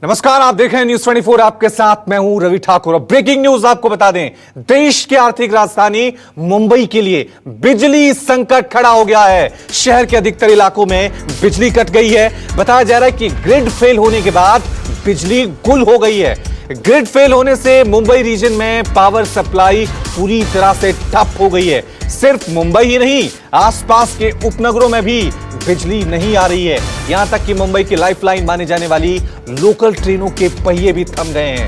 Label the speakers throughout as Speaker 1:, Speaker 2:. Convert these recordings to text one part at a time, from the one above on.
Speaker 1: नमस्कार, आप देख रहे हैं न्यूज 24। आपके साथ मैं हूं रवि ठाकुर। ब्रेकिंग न्यूज आपको बता दें, देश की आर्थिक राजधानी मुंबई के लिए बिजली संकट खड़ा हो गया है। शहर के अधिकतर इलाकों में बिजली कट गई है। बताया जा रहा है कि ग्रिड फेल होने के बाद बिजली गुल हो गई है। ग्रिड फेल होने से मुंबई रीजन में पावर सप्लाई पूरी तरह से ठप हो गई है। सिर्फ मुंबई ही नहीं, आसपास के उपनगरों में भी बिजली नहीं आ रही है। यहां तक कि मुंबई की लाइफलाइन माने जाने वाली लोकल ट्रेनों के पहिए भी थम गए हैं।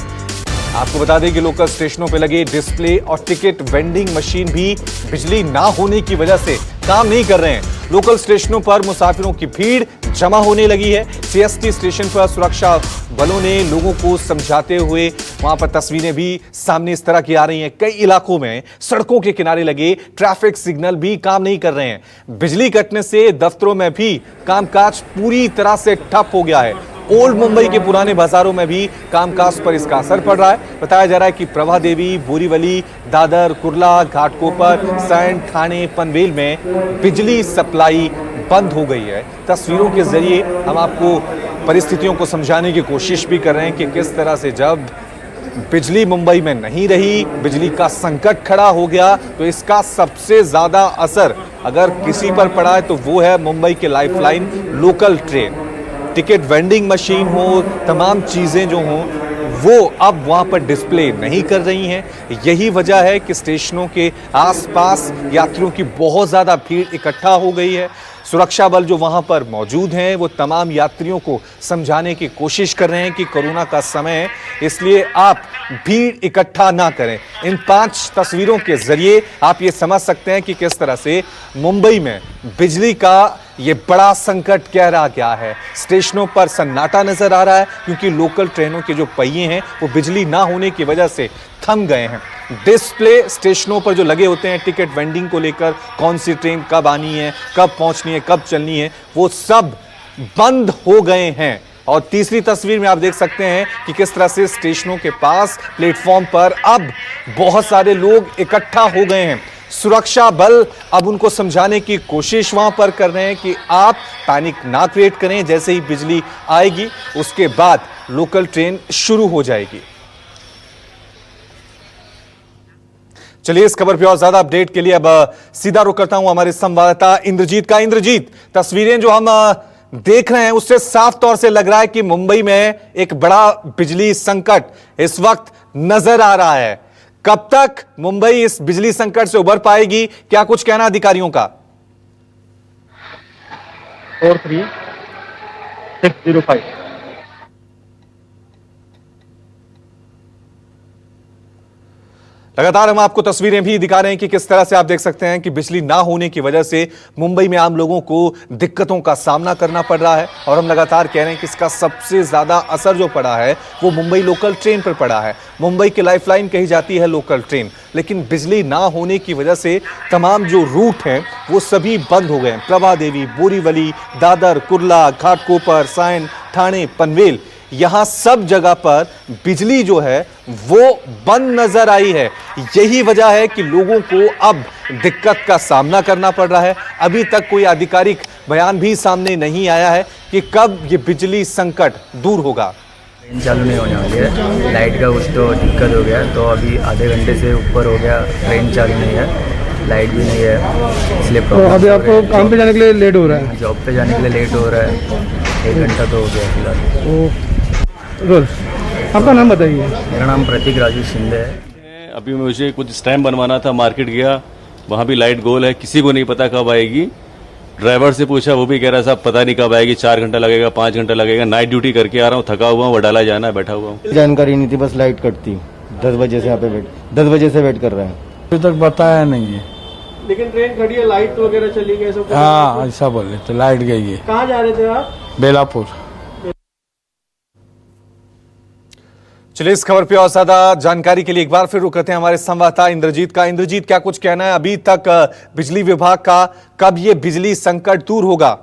Speaker 1: आपको बता दें कि लोकल स्टेशनों पर लगे डिस्प्ले और टिकट वेंडिंग मशीन भी बिजली ना होने की वजह से काम नहीं कर रहे हैं। लोकल स्टेशनों पर मुसाफिरों की भीड़ जमा होने लगी है। सीएसटी स्टेशन पर सुरक्षा बलों ने लोगों को समझाते हुए वहां पर तस्वीरें भी सामने इस तरह की आ रही हैं। कई इलाकों में सड़कों के किनारे लगे ट्रैफिक सिग्नल भी काम नहीं कर रहे हैं। बिजली कटने से दफ्तरों में भी कामकाज पूरी तरह से ठप हो गया है। ओल्ड मुंबई के पुराने बाजारों में भी कामकाज पर इसका असर पड़ रहा है। बताया जा रहा है कि प्रभा देवी, बोरीवली, दादर, कुर्ला, घाटकोपर, सैंड, ठाणे, पनवेल में बिजली सप्लाई बंद हो गई है। तस्वीरों के जरिए हम आपको परिस्थितियों को समझाने की कोशिश भी कर रहे हैं कि किस तरह से जब बिजली मुंबई में नहीं रही, बिजली का संकट खड़ा हो गया, तो इसका सबसे ज्यादा असर अगर किसी पर पड़ा है तो वो है मुंबई के lifeline local train. Ticket vending machine हो, तमाम चीजें जो हों वो अब वहां पर डिस्प्ले नहीं कर रही हैं। यही वजह है कि स्टेशनों के आसपास यात्रियों की बहुत ज्यादा भीड़ इकट्ठा हो गई है। सुरक्षा बल जो वहां पर मौजूद हैं वो तमाम यात्रियों को समझाने की कोशिश कर रहे हैं कि कोरोना का समय है, इसलिए आप भीड़ इकट्ठा ना करें। इन 5 तस्वीरों के जरिए आप ये समझ सकते हैं कि किस तरह से मुंबई में बिजली का ये बड़ा संकट कह रहा क्या है। स्टेशनों पर सन्नाटा नजर आ रहा है क्योंकि लोकल ट्रेनों के जो पहिए हैं वो बिजली ना होने की वजह से थम गए हैं। डिस्प्ले स्टेशनों पर जो लगे होते हैं टिकट वेंडिंग को लेकर, कौन सी ट्रेन कब आनी है, कब पहुंचनी है, कब चलनी है, वो सब बंद हो गए हैं। और तीसरी तस्वीर में आप देख सकते हैं कि किस तरह से स्टेशनों के पास प्लेटफॉर्म पर अब बहुत सारे लोग इकट्ठा हो गए हैं। सुरक्षा बल अब उनको समझाने की कोशिश वहां पर कर रहे हैं कि आप पैनिक ना क्रिएट करें, जैसे ही बिजली आएगी उसके बाद लोकल ट्रेन शुरू हो जाएगी। चलिए इस खबर पे और ज्यादा अपडेट के लिए अब सीधा रुख करता हूं हमारे संवाददाता इंद्रजीत का। इंद्रजीत, तस्वीरें जो हम देख रहे हैं उससे साफ तौर से लग रहा है कि मुंबई में एक बड़ा बिजली संकट इस वक्त नजर आ रहा है। कब तक मुंबई इस बिजली संकट से उबर पाएगी, क्या कुछ कहना अधिकारियों का?
Speaker 2: 43605
Speaker 1: लगातार हम आपको तस्वीरें भी दिखा रहे हैं कि किस तरह से आप देख सकते हैं कि बिजली ना होने की वजह से मुंबई में आम लोगों को दिक्कतों का सामना करना पड़ रहा है। और हम लगातार कह रहे हैं कि इसका सबसे ज्यादा असर जो पड़ा है वो मुंबई लोकल ट्रेन पर पड़ा है। मुंबई की लाइफलाइन कही जाती है लोकल ट्रेन, लेकिन बिजली ना होने की वजह से तमाम जो रूट हैं वो सभी बंद हो गए हैं। प्रभा देवी, बोरीवली, दादर, कुर्ला, घाटकोपर, सैंड, ठाणे, पनवेल, यहां सब जगह पर बिजली जो है वो बंद नजर आई है। यही वजह है कि लोगों को अब दिक्कत का सामना करना पड़ रहा है। अभी तक कोई आधिकारिक बयान भी सामने नहीं आया है कि कब ये बिजली संकट दूर होगा।
Speaker 3: ट्रेन चालू नहीं होने वाली है, लाइट का कुछ तो दिक्कत हो गया, तो अभी आधे घंटे से ऊपर हो गया ट्रेन चालू नहीं है, लाइट भी नहीं है, इसलिए
Speaker 2: तो अभी आपको काम पे जाने के लिए लेट हो रहा है?
Speaker 3: जॉब पे जाने के लिए लेट हो रहा है, 1 घंटा तो हो गया फिलहाल।
Speaker 2: रोल, आपका नाम बताइए।
Speaker 3: मेरा नाम प्रतीक राजू शिंदे है।
Speaker 4: अभी मुझे कुछ स्टैम्प बनवाना था, मार्केट गया, वहाँ भी लाइट गोल है, किसी को नहीं पता कब आएगी। ड्राइवर से पूछा, वो भी कह रहा साहब पता नहीं कब आएगी, 4 घंटा लगेगा, 5 घंटा लगेगा। नाइट ड्यूटी करके आ रहा हूँ, थका हुआ हूँ, वडाला जाना है, बैठा हुआ हूँ।
Speaker 5: जानकारी नहीं थी, बस लाइट कटती 10 बजे से यहाँ पे 10 बजे से वेट कर रहे हैं।
Speaker 6: अभी तक बताया नहीं है,
Speaker 2: लेकिन ट्रेन खड़ी है, लाइट वगैरह चली गई सब?
Speaker 6: हाँ ऐसा बोले तो लाइट गई है।
Speaker 2: कहाँ जा रहे थे आप?
Speaker 6: बेलापुर।
Speaker 1: चलिए इस खबर पे और ज्यादा जानकारी के लिए एक बार फिर रुक करते हैं हमारे संवाददाता इंद्रजीत का। इंद्रजीत, क्या कुछ कहना है अभी तक बिजली विभाग का, कब ये बिजली संकट दूर होगा?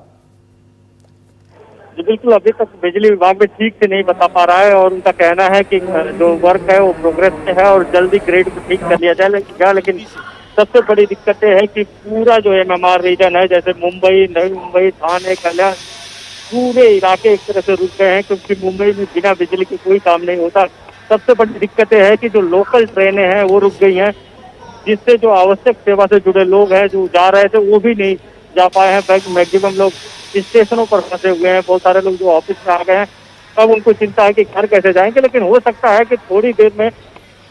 Speaker 7: जी बिल्कुल, अभी तक बिजली विभाग भी ठीक से नहीं बता पा रहा है और उनका कहना है कि जो वर्क है वो प्रोग्रेस में है और जल्दी ग्रेड को ठीक कर लिया जाएगा। लेकिन सबसे बड़ी दिक्कतें हैं कि पूरा जो MMR रीजन है, जैसे मुंबई, नई मुंबई, ठाणे, कल्याण, पूरे इलाके एक तरह से रुक गए हैं, क्योंकि मुंबई में बिना बिजली के कोई काम नहीं होता। सबसे बड़ी दिक्कत यह है कि जो लोकल ट्रेनें हैं वो रुक गई हैं, जिससे जो आवश्यक सेवा से जुड़े लोग हैं जो जा रहे थे वो भी नहीं जा पाए हैं। मैक्सिमम लोग स्टेशनों पर फंसे हुए हैं, बहुत सारे लोग जो ऑफिस में आ गए हैं, अब उनको चिंता है कि घर कैसे जाएंगे। लेकिन हो सकता है कि थोड़ी देर में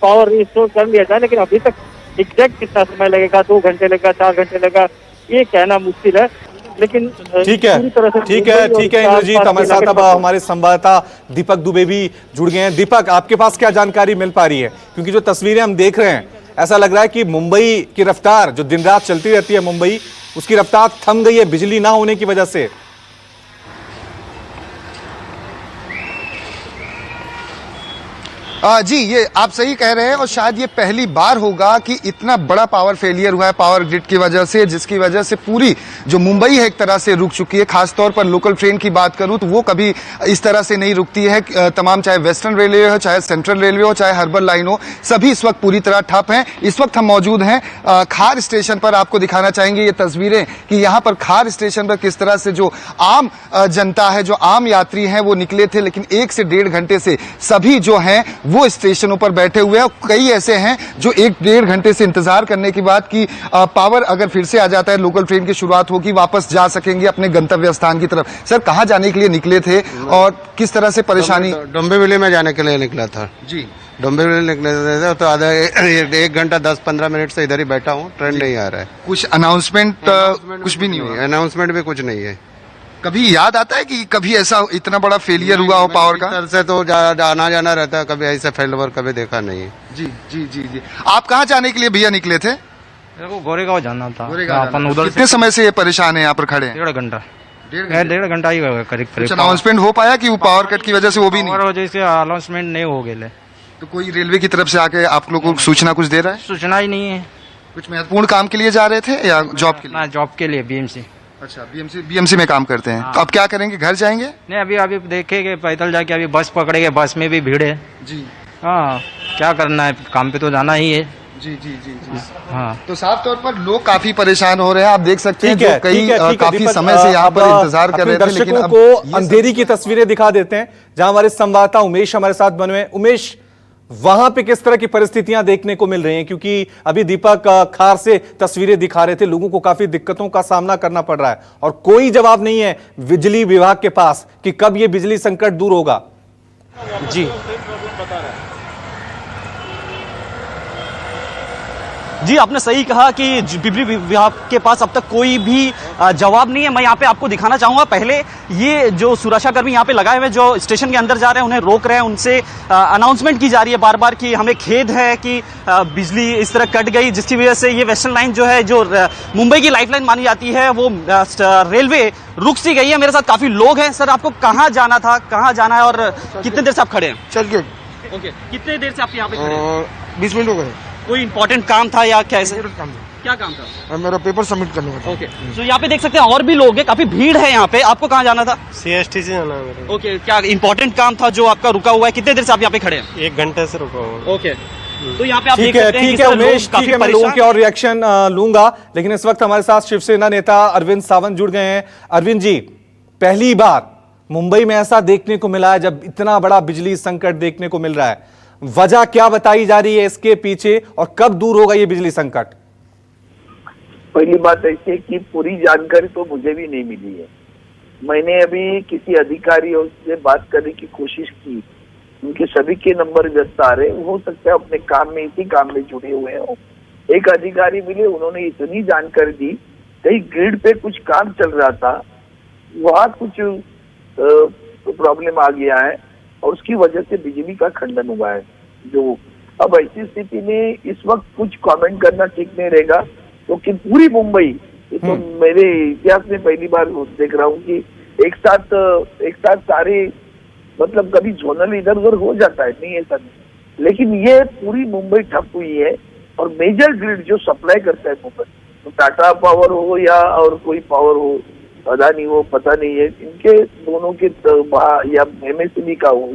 Speaker 7: पावर रिस्टोर कर लिया जाए, लेकिन अभी तक एग्जैक्ट कितना समय लगेगा, 2 घंटे लगेगा, 4 घंटे लगेगा, ये कहना मुश्किल है। लेकिन
Speaker 1: ठीक है, ठीक है, ठीक है इंद्रजीत, हमारे साथ अब हमारे संवाददाता दीपक दुबे भी जुड़ गए हैं। दीपक, आपके पास क्या जानकारी मिल पा रही है? क्योंकि जो तस्वीरें हम देख रहे हैं, ऐसा लग रहा है कि मुंबई की रफ्तार जो दिन रात चलती रहती है मुंबई, उसकी रफ्तार थम गई है बिजली ना होने की वजह से।
Speaker 8: जी, ये आप सही कह रहे हैं और शायद ये पहली बार होगा कि इतना बड़ा पावर फेलियर हुआ है पावर ग्रिड की वजह से, जिसकी वजह से पूरी जो मुंबई है एक तरह से रुक चुकी है। खासतौर पर लोकल ट्रेन की बात करूं तो वो कभी इस तरह से नहीं रुकती है। तमाम चाहे वेस्टर्न रेलवे हो, चाहे सेंट्रल रेलवे हो, चाहे हर्बल लाइन हो, सभी इस वक्त पूरी तरह ठप हैं। इस वक्त हम मौजूद हैं खार स्टेशन पर। आपको दिखाना चाहेंगे ये तस्वीरें कि यहाँ पर खार स्टेशन पर किस तरह से जो आम जनता है, जो आम यात्री हैं वो निकले थे, लेकिन 1 से 1.5 घंटे से सभी जो हैं वो स्टेशनों पर बैठे हुए हैं। कई ऐसे हैं जो 1-1.5 घंटे से इंतजार करने के बाद कि पावर अगर फिर से आ जाता है, लोकल ट्रेन की शुरुआत होगी, वापस जा सकेंगे अपने गंतव्य स्थान की तरफ। सर, कहां जाने के लिए निकले थे और किस तरह से परेशानी?
Speaker 9: डोंबिवली में जाने के लिए निकला था
Speaker 8: जी।
Speaker 9: डोंबिवली निकले थे तो आधा 1 घंटा 10-15 मिनट से इधर ही बैठा हूँ, ट्रेन नहीं आ रहा है।
Speaker 8: कुछ अनाउंसमेंट कुछ भी नहीं हुआ?
Speaker 9: अनाउंसमेंट भी कुछ नहीं है।
Speaker 8: कभी याद आता है कि कभी ऐसा इतना बड़ा फेलियर हुआ हो पावर का?
Speaker 9: सर से तो आना जाना रहता है, कभी ऐसा फेलियर कभी देखा नहीं है।
Speaker 8: जी जी जी जी। आप कहाँ जाने के लिए भैया निकले थे?
Speaker 2: मेरे को गोरेगांव जाना था।
Speaker 8: अपन उधर कितने समय से ये परेशान है, यहाँ पर खड़े हैं?
Speaker 2: 1.5 घंटा। 1.5 घंटा ही करीब।
Speaker 8: कुछ अनाउंसमेंट हो पाया कि वो पावर कट की वजह से वो भी नहीं?
Speaker 2: वजह से अनाउंसमेंट नहीं हो गए।
Speaker 8: तो कोई रेलवे की तरफ से आके आप लोगों को सूचना कुछ दे रहा है?
Speaker 2: सूचना ही नहीं है।
Speaker 8: कुछ महत्वपूर्ण काम के लिए जा रहे थे या जॉब के लिए?
Speaker 2: जॉब के लिए, बीएमसी।
Speaker 8: अच्छा, बीएमसी में काम करते हैं। तो अब क्या करेंगे, घर जाएंगे?
Speaker 2: नहीं, अभी देखेंगे, पैदल जाके अभी बस पकड़ेंगे, बस में भी भीड़ है
Speaker 8: जी।
Speaker 2: हाँ, क्या करना है, काम पे तो जाना ही है।
Speaker 8: जी जी जी जी।
Speaker 2: हाँ,
Speaker 8: तो साफ तौर पर लोग काफी परेशान हो रहे हैं। आप देख सकते हैं, जो कई काफी
Speaker 1: दीपक,
Speaker 8: समय से यहाँ पर इंतजार कर रहे थे, लेकिन
Speaker 1: दर्शकों को अंधेरी की तस्वीरें दिखा देते हैं, जहां हमारे संवाददाता उमेश हमारे साथ बने हुए। उमेश, वहां पे किस तरह की परिस्थितियां देखने को मिल रही हैं? क्योंकि अभी दीपक खार से तस्वीरें दिखा रहे थे, लोगों को काफी दिक्कतों का सामना करना पड़ रहा है और कोई जवाब नहीं है बिजली विभाग के पास कि कब यह बिजली संकट दूर होगा।
Speaker 10: जी, आपने सही कहा कि बिजली विभाग के पास अब तक कोई भी जवाब नहीं है। मैं यहाँ पे आपको दिखाना चाहूंगा, पहले ये जो सुरक्षाकर्मी यहाँ पे लगाए हुए जो स्टेशन के अंदर जा रहे हैं, उन्हें रोक रहे हैं, उनसे अनाउंसमेंट की जा रही है बार बार कि हमें खेद है कि बिजली इस तरह कट गई, जिसकी वजह से ये वेस्टर्न लाइन जो है, जो मुंबई की लाइफलाइन मानी जाती है, वो रेलवे रुक सी गई है। मेरे साथ काफी लोग हैं। सर, आपको कहाँ जाना था, कहाँ जाना है और कितने देर से आप खड़े हैं?
Speaker 9: चर्चगेट।
Speaker 10: ओके, कितने देर से आप यहाँ पे खड़े हैं?
Speaker 9: 20 मिनट हो गए।
Speaker 10: कोई इंपॉर्टेंट काम था या कैसे? क्या काम था?
Speaker 9: मेरा पेपर सबमिट करने का था।
Speaker 10: ओके, तो यहाँ पे देख सकते हैं और भी लोग हैं, काफी भीड़ है यहाँ पे। आपको कहाँ जाना था?
Speaker 9: CST से जाना है मेरे।
Speaker 10: ओके, क्या इंपॉर्टेंट काम था जो आपका रुका हुआ है? कितने देर से आप यहाँ पे खड़े हैं?
Speaker 9: 1 घंटे से रुका हुआ।
Speaker 10: ओके, तो यहाँ पे आप
Speaker 1: ठीक
Speaker 10: देख
Speaker 1: है,
Speaker 10: सकते हैं
Speaker 1: ठीक
Speaker 10: कि
Speaker 1: है
Speaker 10: सर
Speaker 1: उमेश,
Speaker 10: लोग
Speaker 1: ठीक है, मैं लोगों के और रिएक्शन लूंगा, लेकिन इस वक्त हमारे साथ शिवसेना नेता अरविंद सावंत जुड़ गए हैं। अरविंद जी, पहली बार मुंबई में ऐसा देखने को मिला है जब इतना बड़ा बिजली संकट देखने को मिल रहा है, वजह क्या बताई जा रही है इसके पीछे और कब दूर होगा ये बिजली संकट?
Speaker 11: पहली बात ऐसी है कि पूरी जानकारी तो मुझे भी नहीं मिली है। मैंने अभी किसी अधिकारियों से बात करने की कोशिश की, उनके सभी के नंबर व्यस्त आ रहे, हो सकता है अपने काम में, इसी काम में जुड़े हुए हो। एक अधिकारी मिले, उन्होंने इतनी जानकारी दी, कहीं ग्रिड पे कुछ काम चल रहा था, वहां कुछ प्रॉब्लम आ गया है और उसकी वजह से बिजली का खंडन हुआ है। जो अब ऐसी स्थिति में इस वक्त कुछ कमेंट करना ठीक नहीं रहेगा, क्योंकि तो पूरी मुंबई, तो मेरे इतिहास में पहली बार देख रहा हूँ कि एक साथ सारे, मतलब कभी जोनल इधर उधर हो जाता है, नहीं ऐसा नहीं, लेकिन ये पूरी मुंबई ठप हुई है। और मेजर ग्रिड जो सप्लाई करता है मुंबई, तो टाटा पावर हो या और कोई पावर हो, अदानी हो, पता नहीं है, इनके दोनों के या MSEB का हो,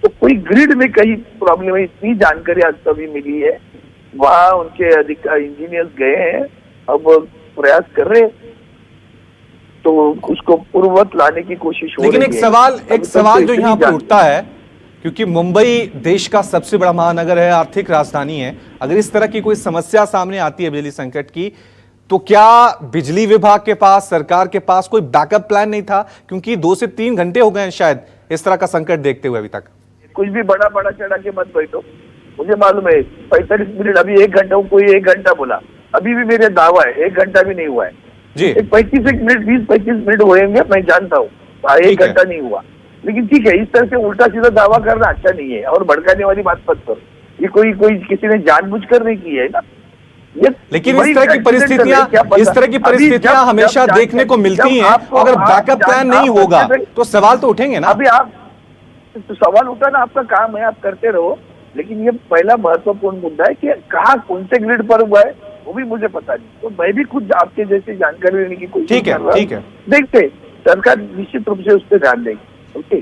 Speaker 11: तो कोई ग्रिड में कहीं प्रॉब्लम है, इतनी जानकारी आज तभी मिली है। वहाँ उनके इंजीनियर्स गए हैं, अब प्रयास कर रहे हैं। तो उसको पूर्ववत लाने की कोशिश हो
Speaker 1: लेकिन
Speaker 11: रही है।
Speaker 1: एक सवाल जो यहाँ पर उठता है, क्योंकि मुंबई देश का सबसे बड़ा महानगर है, आर्थिक राजधानी है, अगर इस तरह की कोई समस्या सामने आती है बिजली संकट की, तो क्या बिजली विभाग के पास, सरकार के पास कोई बैकअप प्लान नहीं था? क्योंकि 2 से 3 घंटे हो गए हैं शायद इस तरह का संकट देखते हुए अभी तक।
Speaker 11: कुछ भी बड़ा बड़ा चढ़ा के मत बैठो, मुझे मालूम है 45 मिनट, अभी 1 घंटा, कोई 1 घंटा बोला, अभी भी मेरे दावा है 1 घंटा भी नहीं हुआ है
Speaker 1: जी।
Speaker 11: 25 मिनट 20-25 मिनट होंगे, मैं जानता हूँ 1 घंटा नहीं हुआ, लेकिन ठीक है, इस तरह से उल्टा सीधा दावा करना अच्छा नहीं है और भड़काने वाली बात मत करो। ये कोई किसी ने जानबूझकर नहीं की है ना।
Speaker 1: लेकिन इस तरह की परिस्थितियां हमेशा देखने को मिलती हैं। अगर बैकअप प्लान नहीं होगा तो सवाल तो उठेंगे ना।
Speaker 11: अभी आप तो सवाल उठाना आपका काम है, आप करते रहो, लेकिन ये पहला महत्वपूर्ण मुद्दा है कि कहाँ कौन से ग्रिड पर हुआ है वो भी मुझे पता नहीं, तो मैं भी खुद आपके जैसे जानकारी लेने की कोशिश कर रहा हूं।
Speaker 1: ठीक है,
Speaker 11: देखते सरकार निश्चित रूप से उस पर ध्यान देगी। ओके,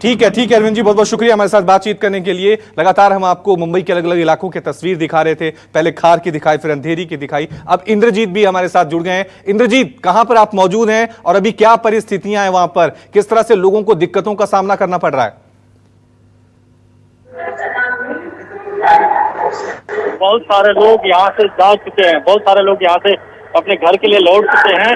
Speaker 1: ठीक है अरविंद जी, बहुत बहुत शुक्रिया हमारे साथ बातचीत करने के लिए। लगातार हम आपको मुंबई के अलग अलग इलाकों की तस्वीर दिखा रहे थे, पहले खार की दिखाई, फिर अंधेरी की दिखाई, अब इंद्रजीत भी हमारे साथ जुड़ गए हैं। इंद्रजीत, कहां पर आप मौजूद हैं और अभी क्या परिस्थितियां हैं वहां पर, किस तरह से लोगों को दिक्कतों का सामना करना पड़ रहा है?
Speaker 7: बहुत सारे लोग यहाँ से जा चुके हैं, बहुत सारे लोग यहाँ से अपने घर के लिए लौट चुके हैं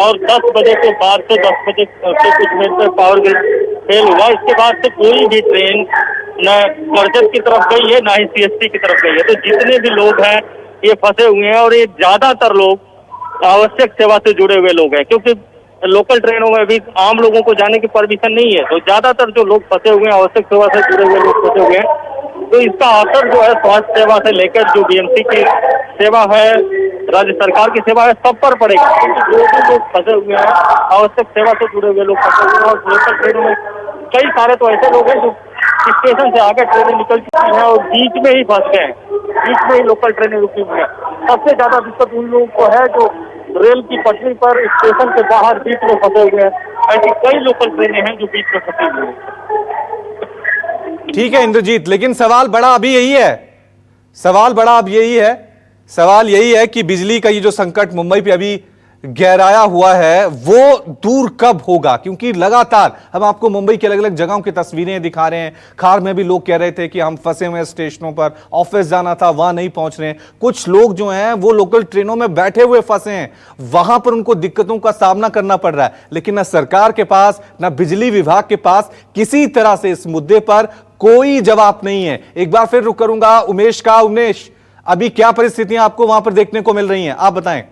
Speaker 7: और 10 बजे के बाद से 10 बजे से कुछ मिनट में पावर ग्रिड फेल हुआ। इसके बाद से कोई भी ट्रेन न करजत की तरफ गई है, ना ही CST की तरफ गई है। तो जितने भी लोग हैं ये फंसे हुए हैं और ये ज्यादातर लोग आवश्यक सेवा से जुड़े हुए लोग हैं, क्योंकि लोकल ट्रेनों में भी आम लोगों को जाने की परमिशन नहीं है। तो ज्यादातर जो लोग फंसे हुए हैं, आवश्यक सेवा से जुड़े हुए लोग फंसे हुए हैं। तो इसका असर जो है स्वास्थ्य सेवा से लेकर जो BMC की सेवा है, राज्य सरकार की सेवा है, सब पर पड़ेगा। क्योंकि जो भी लोग फंसे हुए हैं, आवश्यक सेवा से जुड़े हुए लोग फंसे हुए हैं और लोकल ट्रेनों में कई सारे तो ऐसे लोग हैं जो स्टेशन से आगे ट्रेनें निकल चुकी हैं और बीच में ही फंस गए हैं, बीच में ही लोकल ट्रेनें रुकी हुई हैं। सबसे ज्यादा दिक्कत उन लोगों को है जो रेल की पटरी पर स्टेशन के बाहर बीच में फंसे हुए हैं। ऐसी कई लोकल ट्रेनें हैं जो बीच में फंसी हुई हैं।
Speaker 1: ठीक है इंद्रजीत, लेकिन सवाल बड़ा अभी यही है, सवाल यही है कि बिजली का ये जो संकट मुंबई पे अभी गहराया हुआ है वो दूर कब होगा? क्योंकि लगातार हम आपको मुंबई के अलग अलग जगहों की तस्वीरें दिखा रहे हैं। खार में भी लोग कह रहे थे कि हम फंसे हुए स्टेशनों पर, ऑफिस जाना था वहां नहीं पहुंच रहे हैं। कुछ लोग जो हैं वो लोकल ट्रेनों में बैठे हुए फंसे हैं, वहां पर उनको दिक्कतों का सामना करना पड़ रहा है। लेकिन ना सरकार के पास, ना बिजली विभाग के पास किसी तरह से इस मुद्दे पर कोई जवाब नहीं है। एक बार फिर रुक करूंगा उमेश का। उमेश, अभी क्या परिस्थितियां आपको वहां पर देखने को मिल रही हैं, आप बताएं।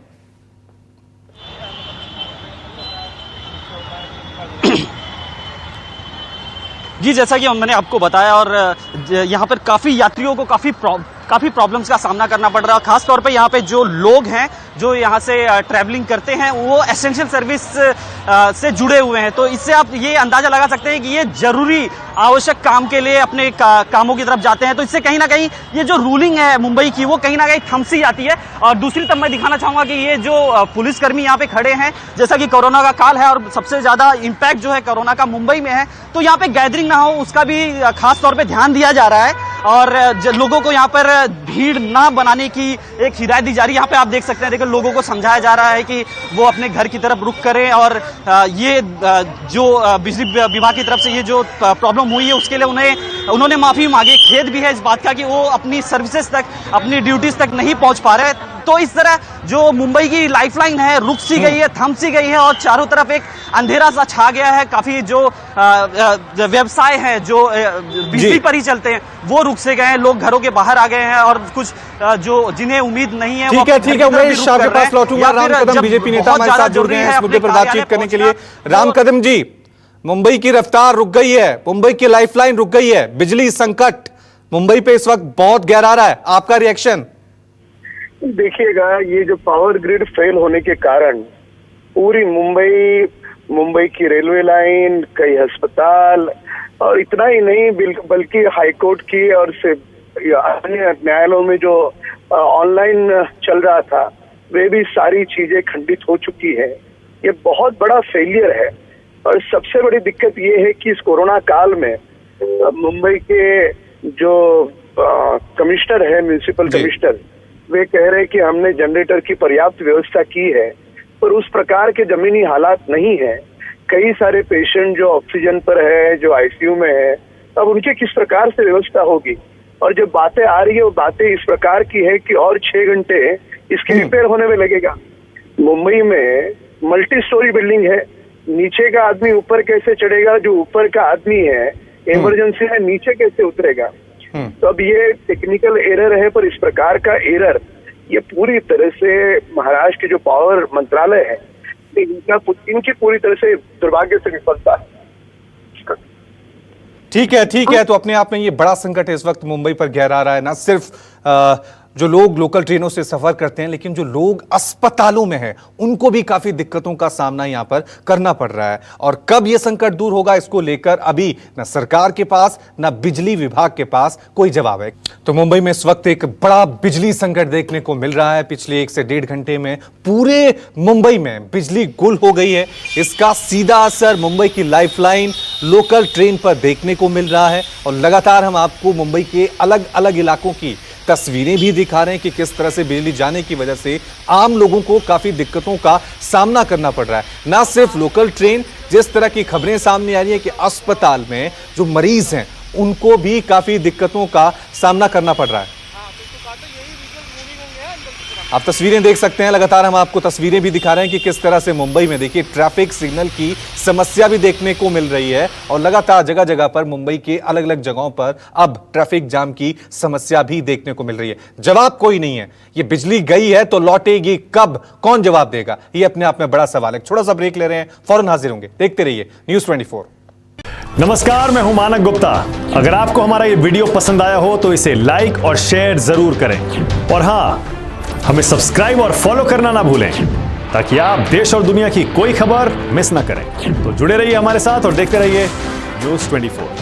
Speaker 10: जी, जैसा कि मैंने आपको बताया, और यहाँ पर काफ़ी यात्रियों को काफ़ी प्रॉब्लम्स का सामना करना पड़ रहा है। खास तौर पे यहाँ पे जो लोग हैं जो यहाँ से ट्रैवलिंग करते हैं वो एसेंशियल सर्विस से जुड़े हुए हैं। तो इससे आप ये अंदाजा लगा सकते हैं कि ये जरूरी आवश्यक काम के लिए अपने कामों की तरफ जाते हैं। तो इससे कहीं ना कहीं ये जो रूलिंग है मुंबई की वो कहीं ना कहीं थम सी जाती है। और दूसरी तरफ मैं दिखाना चाहूंगा कि ये जो पुलिसकर्मी यहाँ पे खड़े हैं, जैसा कि कोरोना का काल है और सबसे ज्यादा इम्पैक्ट जो है कोरोना का मुंबई में है, तो यहाँ पे गैदरिंग ना हो उसका भी खास तौर पर ध्यान दिया जा रहा है और लोगों को यहाँ पर भीड़ ना बनाने की एक हिदायत दी जा रही है। यहाँ पे आप देख सकते हैं, देखिए लोगों को समझाया जा रहा है कि वो अपने घर की तरफ रुख करें और ये जो बिजली विभाग की तरफ से ये जो प्रॉब्लम हुई है उसके लिए उन्होंने माफी मांगी। खेद भी है इस बात का कि वो अपनी सर्विसेज तक, अपनी ड्यूटीज तक नहीं पहुंच पा रहे। तो इस तरह जो मुंबई की लाइफलाइन है रुक सी गई है, थम सी गई है और चारों तरफ एक अंधेरा सा छा गया है। काफी जो व्यवसाय है जो बिजली पर ही चलते हैं वो रुक से गए हैं, लोग घरों के बाहर आ गए हैं और कुछ जो जिन्हें उम्मीद नहीं है।
Speaker 1: ठीक है उमेश, आपके पास लौटूंगा। राम कदम बीजेपी नेता हमारे साथ जुड़ गए हैं इस मुद्दे पर बातचीत करने के लिए। राम कदम जी, मुंबई की रफ्तार रुक गई है, मुंबई की लाइफलाइन रुक गई है, बिजली संकट मुंबई पे इस वक्त बहुत गहरा रहा है, आपका रिएक्शन?
Speaker 12: देखिएगा, ये जो पावर ग्रिड फेल होने के कारण पूरी मुंबई की रेलवे लाइन, कई अस्पताल और इतना ही नहीं बल्कि हाईकोर्ट की और अन्य न्यायालयों में जो ऑनलाइन चल रहा था वे भी सारी चीजें खंडित हो चुकी है। ये बहुत बड़ा फेलियर है और सबसे बड़ी दिक्कत ये है कि इस कोरोना काल में मुंबई के जो कमिश्नर है, म्युनिसिपल कमिश्नर, वे कह रहे हैं कि हमने जनरेटर की पर्याप्त व्यवस्था की है, पर उस प्रकार के जमीनी हालात नहीं है। कई सारे पेशेंट जो ऑक्सीजन पर है, जो आईसीयू में है, अब उनके किस प्रकार से व्यवस्था होगी। और जो बातें आ रही है वो बातें इस प्रकार की है कि और 6 घंटे इसकी रिपेयर होने में लगेगा। मुंबई में मल्टी स्टोरी बिल्डिंग है, नीचे का आदमी ऊपर कैसे चढ़ेगा, जो ऊपर का आदमी है इमरजेंसी में नीचे कैसे उतरेगा। तो अब ये टेक्निकल एरर है, पर इस प्रकार का एरर ये पूरी तरह से महाराष्ट्र के जो पावर मंत्रालय है इनकी पूरी तरह से दुर्भाग्य से विफलता है।
Speaker 1: ठीक है। तो अपने आप में ये बड़ा संकट इस वक्त मुंबई पर गहरा रहा है। ना सिर्फ जो लोग लोकल ट्रेनों से सफर करते हैं, लेकिन जो लोग अस्पतालों में हैं उनको भी काफी दिक्कतों का सामना यहां पर करना पड़ रहा है। और कब यह संकट दूर होगा, इसको लेकर अभी न सरकार के पास न बिजली विभाग के पास कोई जवाब है। तो मुंबई में इस वक्त एक बड़ा बिजली संकट देखने को मिल रहा है। पिछले 1 से 1.5 घंटे में पूरे मुंबई में बिजली गुल हो गई है। इसका सीधा असर मुंबई की लाइफलाइन लोकल ट्रेन पर देखने को मिल रहा है। और लगातार हम आपको मुंबई के अलग अलग इलाकों की तस्वीरें भी दिखा रहे हैं कि किस तरह से बिजली जाने की वजह से आम लोगों को काफी दिक्कतों का सामना करना पड़ रहा है। ना सिर्फ लोकल ट्रेन, जिस तरह की खबरें सामने आ रही है कि अस्पताल में जो मरीज हैं उनको भी काफी दिक्कतों का सामना करना पड़ रहा है। आप तस्वीरें देख सकते हैं, लगातार हम आपको तस्वीरें भी दिखा रहे हैं कि किस तरह से मुंबई में देखिए ट्रैफिक सिग्नल की समस्या भी देखने को मिल रही है। और लगातार जगह जगह पर मुंबई के अलग अलग जगहों पर अब ट्रैफिक जाम की समस्या भी देखने को मिल रही है। जवाब कोई नहीं है। ये बिजली गई है तो लौटेगी कब, कौन जवाब देगा, ये अपने आप में बड़ा सवाल है। छोटा सा ब्रेक ले रहे हैं, फौरन हाजिर होंगे। देखते रहिए न्यूज़ 24।
Speaker 13: नमस्कार, मैं हूं मानक गुप्ता। अगर आपको हमारा ये वीडियो पसंद आया हो तो इसे लाइक और शेयर जरूर करें। और हाँ, हमें सब्सक्राइब और फॉलो करना ना भूलें ताकि आप देश और दुनिया की कोई खबर मिस ना करें। तो जुड़े रहिए हमारे साथ और देखते रहिए न्यूज़ 24।